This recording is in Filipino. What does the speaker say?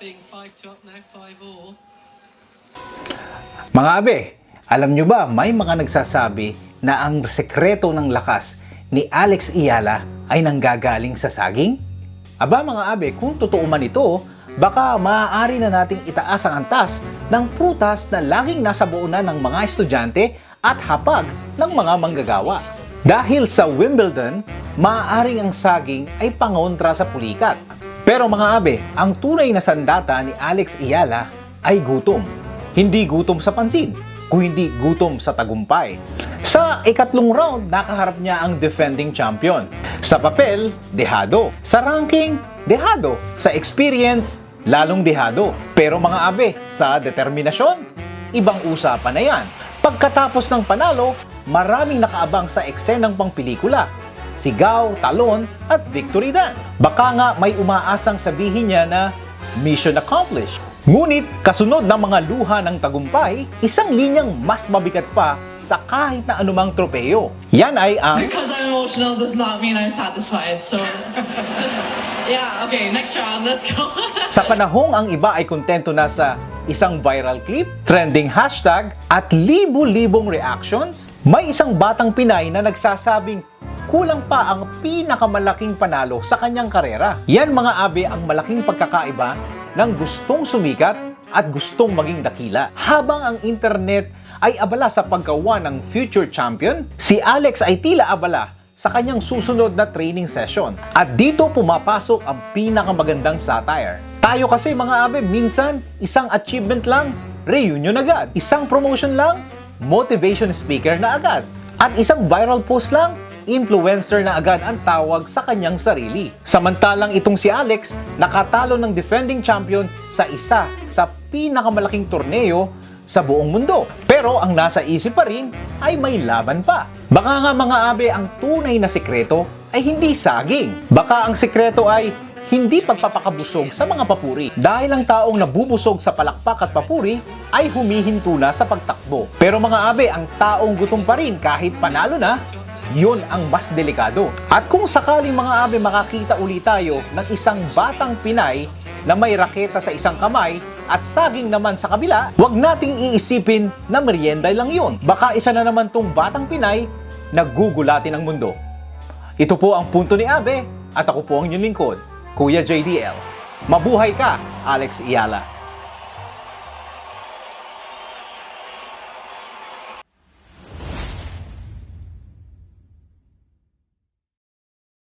being 5-2 up now, 5-all. Mga abe, alam nyo ba may mga nagsasabi na ang sekreto ng lakas ni Alex Eala ay nanggagaling sa saging? Aba mga abe, kung totoo man ito, baka maaari na nating itaas ang antas ng prutas na laging nasa buonan ng mga estudyante at hapag ng mga manggagawa. Dahil sa Wimbledon, maaaring ang saging ay pangontra sa pulikat. Pero mga abe, ang tunay na sandata ni Alex Eala ay gutom. Hindi gutom sa pansin, kundi gutom sa tagumpay. Sa ikatlong round, nakaharap niya ang defending champion. Sa papel, dehado. Sa ranking, dehado. Sa experience, lalong dehado. Pero mga abe, sa determinasyon, ibang usapan na yan. Pagkatapos ng panalo, maraming nakaabang sa eksenang pangpelikula. Sigaw, talon, at victory dance. Baka nga may umaasang sabihin niya na mission accomplished. Ngunit kasunod ng mga luha ng tagumpay, isang linyang mas mabigat pa sa kahit na anumang tropeyo. Yan ay ang Because I'm emotional does not mean I'm satisfied, so... yeah, okay, next round, let's go. sa panahong ang iba ay kontento na sa isang viral clip, trending hashtag, at libo-libong reactions, may isang batang Pinay na nagsasabing kulang pa ang pinakamalaking panalo sa kanyang karera. Yan mga abe ang malaking pagkakaiba ng gustong sumikat at gustong maging dakila. Habang ang internet ay abala sa paggawa ng future champion, si Alex ay tila abala sa kanyang susunod na training session. At dito pumapasok ang pinakamagandang satire. Tayo kasi mga abe, minsan isang achievement lang, reunion agad. Isang promotion lang, motivation speaker na agad. At isang viral post lang, influencer na agad ang tawag sa kanyang sarili. Samantalang itong si Alex, nakatalo ng defending champion sa isa sa pinakamalaking torneo sa buong mundo. Pero ang nasa isip pa rin ay may laban pa. Baka nga mga abe, ang tunay na sekreto ay hindi saging. Baka ang sekreto ay hindi pagpapakabusog sa mga papuri. Dahil ang taong nabubusog sa palakpak at papuri ay humihinto na sa pagtakbo. Pero mga abe, ang taong gutom pa rin kahit panalo na, yun ang mas delikado. At kung sakaling mga abe makakita ulit tayo ng isang batang Pinay na may raketa sa isang kamay at saging naman sa kabila, huwag nating iisipin na merienda lang yun. Baka isa na naman tong batang Pinay na gugulatin ang mundo. Ito po ang punto ni Abe at ako po ang inyong lingkod, Kuya JDL. Mabuhay ka, Alex Eala.